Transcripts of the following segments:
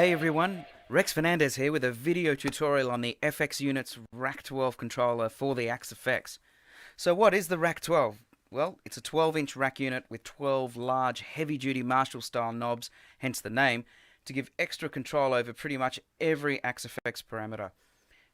Hey everyone, Rex Fernandez here with a video tutorial on the FX Unit's RAC 12 controller for the Axe effects. So what is the RAC 12? Well, it's a 12-inch rack unit with 12 large heavy-duty Marshall style knobs, hence the name, to give extra control over pretty much every Axe effects parameter.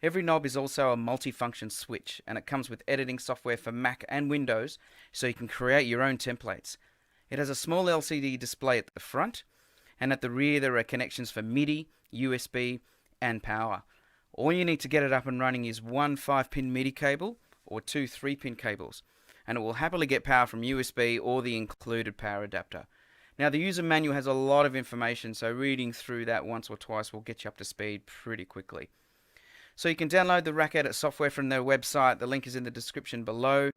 Every knob is also a multi-function switch, and it comes with editing software for Mac and Windows, so you can create your own templates. It has a small LCD display at the front, and at the rear there are connections for MIDI, USB, and power. All you need to get it up and running is one 5-pin MIDI cable or two 3-pin cables, and it will happily get power from USB or the included power adapter. Now the user manual has a lot of information, so reading through that once or twice will get you up to speed pretty quickly. So you can download the RAC Edit software from their website. The link is in the description below.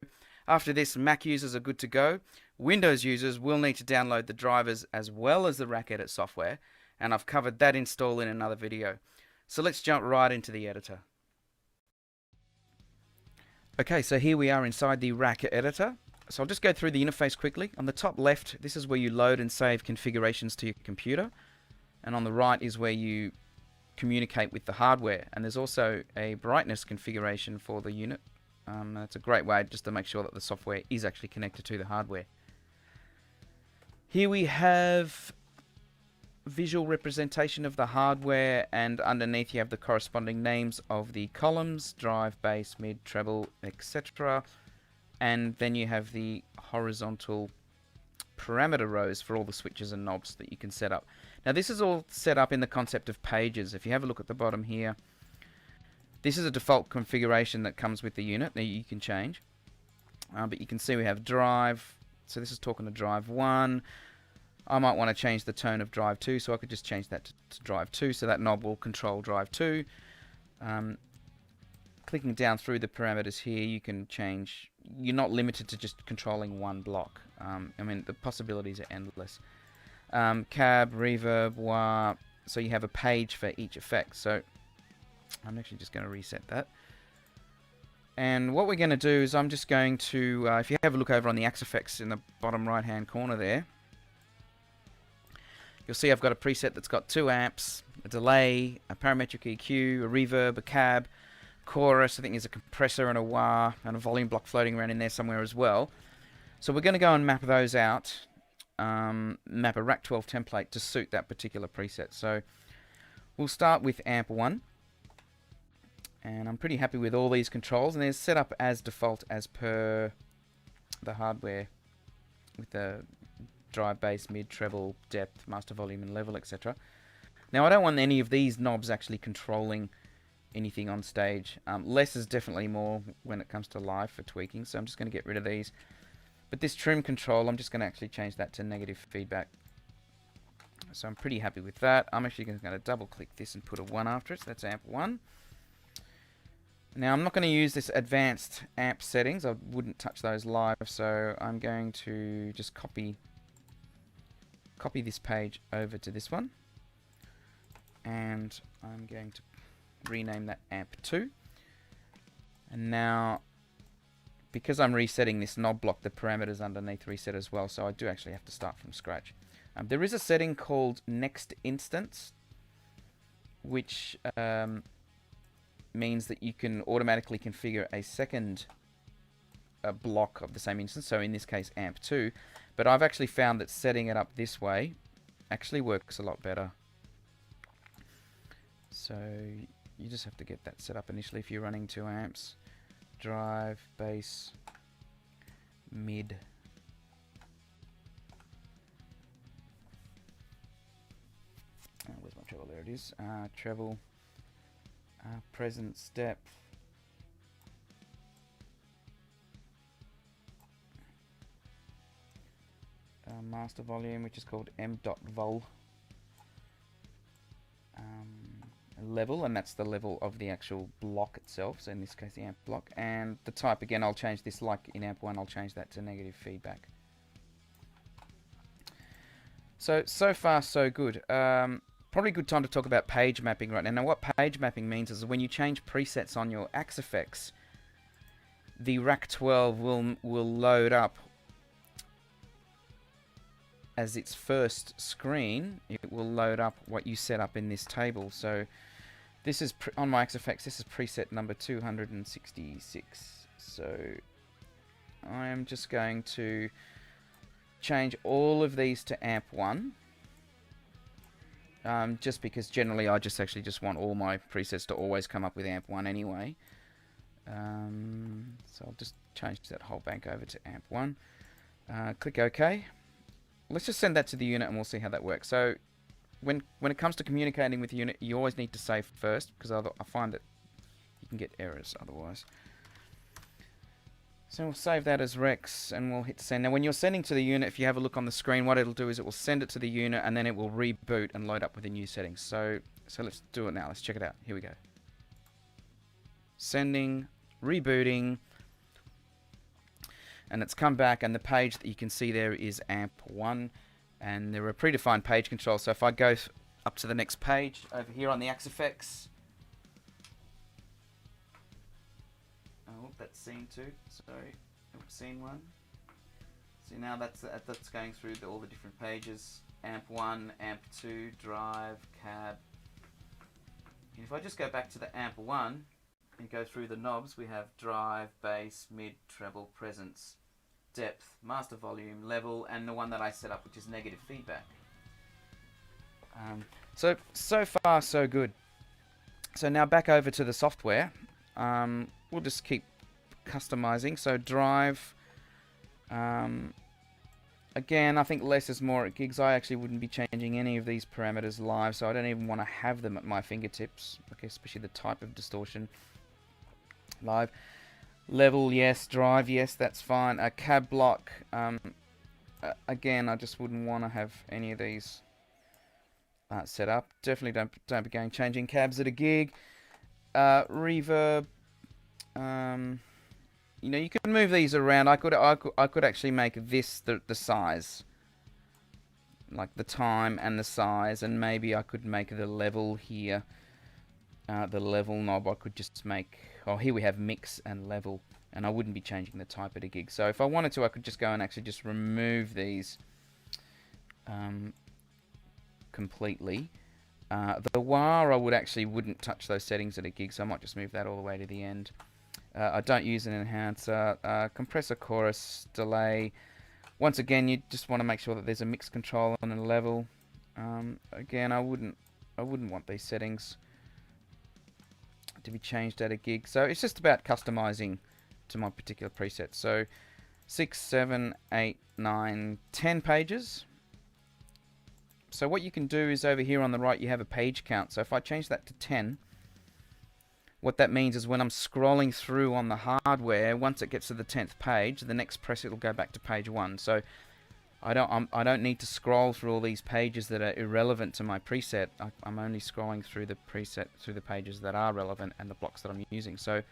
After this, Mac users are good to go. Windows users will need to download the drivers as well as the RAC Edit software, and I've covered that install in another video. So let's jump right into the editor. Okay, so here we are inside the RAC editor. So I'll just go through the interface quickly. On the top left, this is where you load and save configurations to your computer, and on the right is where you communicate with the hardware, and there's also a brightness configuration for the unit. That's a great way just to make sure that the software is actually connected to the hardware. Here we have visual representation of the hardware, and underneath you have the corresponding names of the columns: drive, bass, mid, treble, etc. And then you have the horizontal parameter rows for all the switches and knobs that you can set up. Now this is all set up in the concept of pages. If you have a look at the bottom here, this is a default configuration that comes with the unit that you can change. But you can see we have drive, so this is talking to drive 1. I might want to change the tone of drive 2, so I could just change that to drive 2, so that knob will control drive 2. Clicking down through the parameters here, you can change. You're not limited to just controlling one block. I mean, the possibilities are endless. Cab, reverb, wah, so you have a page for each effect. So I'm actually just going to reset that. And what we're going to do is I'm just going to, if you have a look over on the Axe effects in the bottom right hand corner there, you'll see I've got a preset that's got 2 amps, a delay, a parametric EQ, a reverb, a cab, chorus. I think there's a compressor and a wah and a volume block floating around in there somewhere as well. So we're going to go and map those out, map a RAC 12 template to suit that particular preset. So we'll start with amp 1. And I'm pretty happy with all these controls, and they're set up as default as per the hardware with the drive, bass, mid, treble, depth, master volume and level, etc. Now I don't want any of these knobs actually controlling anything on stage. Less is definitely more when it comes to live for tweaking, so I'm just going to get rid of these. But this trim control, I'm just going to actually change that to negative feedback. So I'm pretty happy with that. I'm actually going to double click this and put a 1 after it, so that's amp 1. Now I'm not going to use this advanced amp settings, I wouldn't touch those live, so I'm going to just copy this page over to this one, and I'm going to rename that amp 2. And now, because I'm resetting this knob block, the parameters underneath reset as well, so I do actually have to start from scratch. There is a setting called next instance, which means that you can automatically configure a second block of the same instance, so in this case amp 2, but I've actually found that setting it up this way actually works a lot better. So you just have to get that set up initially if you're running 2 amps. Drive, bass, mid, where's my treble? There it is. Treble, presence, depth, master volume, which is called m.vol, level, and that's the level of the actual block itself, so in this case the amp block. And the type, again, I'll change this, like in amp 1, I'll change that to negative feedback. So far so good. Probably a good time to talk about page mapping right now. Now what page mapping means is when you change presets on your Axe effects, the RAC 12 will load up as its first screen, it will load up what you set up in this table. So this is on my XFX. This is preset number 266. So I am just going to change all of these to AMP1. Just because generally I just want all my presets to always come up with AMP1 anyway. So I'll just change that whole bank over to AMP1. Click OK. Let's just send that to the unit and we'll see how that works. So when it comes to communicating with the unit, you always need to save first, because I find that you can get errors otherwise. So we'll save that as Rex and we'll hit send. Now when you're sending to the unit, if you have a look on the screen, what it'll do is it will send it to the unit and then it will reboot and load up with the new settings. So let's do it now. Let's check it out. Here we go. Sending, rebooting, and it's come back, and the page that you can see there is AMP1, and there are predefined page controls. So if I go up to the next page over here on the XFX, oh, that's scene 2. Sorry, scene 1. So now that's going through all the different pages: AMP1, AMP2, drive, cab. And if I just go back to the AMP1 and go through the knobs, we have drive, bass, mid, treble, presence, depth, master volume, level, and the one that I set up, which is negative feedback. So far so good. So now back over to the software. We'll just keep customizing. So drive, again, I think less is more at gigs. I actually wouldn't be changing any of these parameters live, so I don't even want to have them at my fingertips. Okay, especially the type of distortion live. Level, yes. Drive, yes, that's fine. A cab block, again, I just wouldn't want to have any of these set up. Definitely don't be changing cabs at a gig. Reverb, you know, you can move these around. I could actually make this the size, like the time and the size, and maybe I could make the level here. The level knob I could just make. Oh, here we have mix and level, and I wouldn't be changing the type at a gig. So if I wanted to, I could just go and actually just remove these completely. The wah, I wouldn't touch those settings at a gig, so I might just move that all the way to the end. I don't use an enhancer. Compressor, chorus, delay. Once again, you just want to make sure that there's a mix control and a level. Again, I wouldn't want these settings to be changed at a gig. So it's just about customizing to my particular preset. So 6, 7, 8, 9, 10 pages. So what you can do is over here on the right you have a page count. So if I change that to 10, what that means is when I'm scrolling through on the hardware, once it gets to the 10th page, the next press it'll go back to page 1. So I don't need to scroll through all these pages that are irrelevant to my preset. I'm only scrolling through the preset, through the pages that are relevant and the blocks that I'm using. So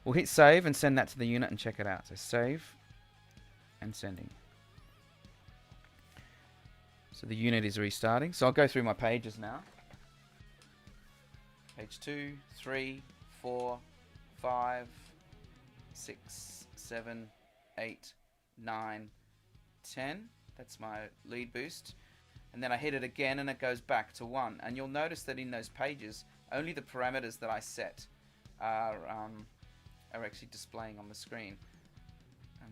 we'll hit save and send that to the unit and check it out. So save and sending. So the unit is restarting. So I'll go through my pages now. Page 2, 3, 4, 5, 6, 7, 8, 9, 10. That's my lead boost. And then I hit it again and it goes back to 1. And you'll notice that in those pages, only the parameters that I set are actually displaying on the screen.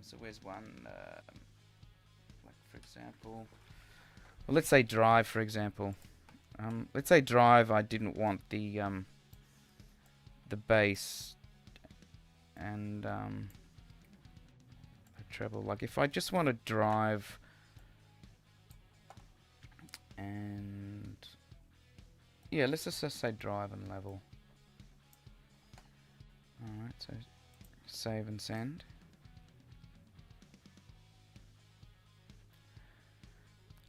So where's one? Like for example, well, let's say drive, for example. Let's say drive, I didn't want the bass and the treble. Like if I just want to drive and yeah, let's just say drive and level. Alright, so save and send.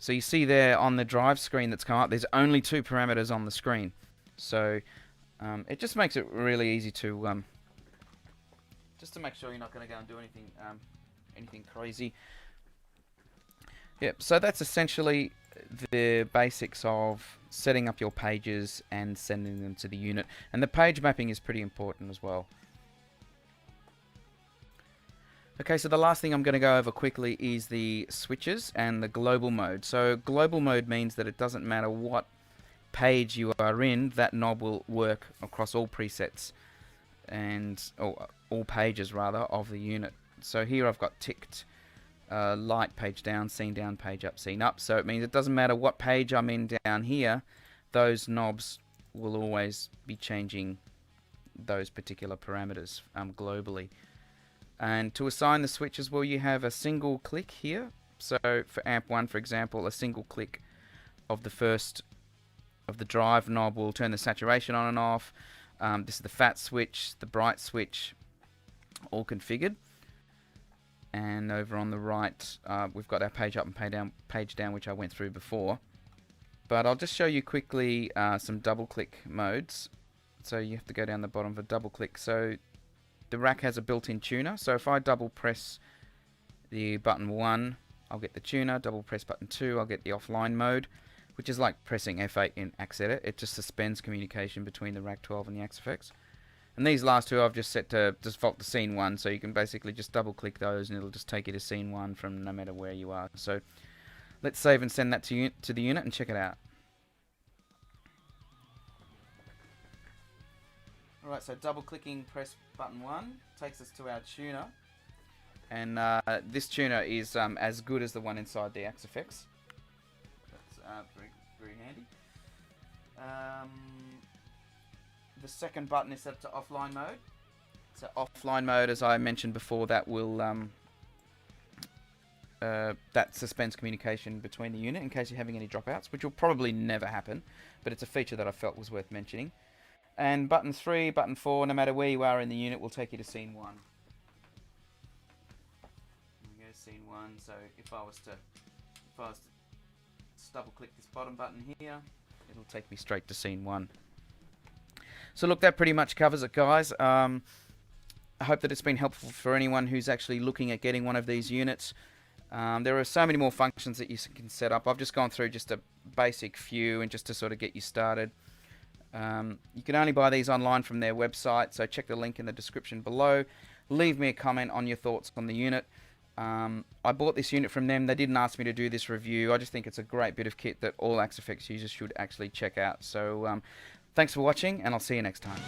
So you see there on the drive screen that's come up, there's only 2 parameters on the screen. So it just makes it really easy to just to make sure you're not going to go and do anything crazy. Yep. So that's essentially the basics of setting up your pages and sending them to the unit. And the page mapping is pretty important as well. Okay, so the last thing I'm going to go over quickly is the switches and the global mode. So global mode means that it doesn't matter what page you are in, that knob will work across all presets and all pages rather of the unit. So here I've got ticked light, page down, scene down, page up, scene up. So it means it doesn't matter what page I'm in down here, those knobs will always be changing those particular parameters globally. And to assign the switches, well, you have a single click here. So for amp 1, for example, a single click of the first of the drive knob will turn the saturation on and off. This is the fat switch, the bright switch, all configured. And over on the right, we've got our page up and page down, which I went through before. But I'll just show you quickly some double click modes. So you have to go down the bottom for double click. So the RAC has a built-in tuner, so if I double press the button 1, I'll get the tuner, double press button 2, I'll get the offline mode, which is like pressing F8 in Axedit. It just suspends communication between the RAC 12 and the Axefx. And these last two I've just set to default to scene 1, so you can basically just double click those and it'll just take you to scene 1 from no matter where you are. So let's save and send that to the unit and check it out. Alright, so double clicking, press button 1, takes us to our tuner. And this tuner is as good as the one inside the Axefx. That's very, very handy. The second button is set to offline mode. So offline mode, as I mentioned before, that will that suspends communication between the unit in case you're having any dropouts, which will probably never happen, but it's a feature that I felt was worth mentioning. And button 3, button 4, no matter where you are in the unit, will take you to scene 1. There we go, scene 1. So if I was to double click this bottom button here, it'll take me straight to scene 1. So look, that pretty much covers it, guys. I hope that it's been helpful for anyone who's actually looking at getting one of these units. There are so many more functions that you can set up. I've just gone through just a basic few and just to sort of get you started. You can only buy these online from their website, so check the link in the description below. Leave me a comment on your thoughts on the unit. I bought this unit from them. They didn't ask me to do this review. I just think it's a great bit of kit that all Axefx users should actually check out. So thanks for watching, and I'll see you next time.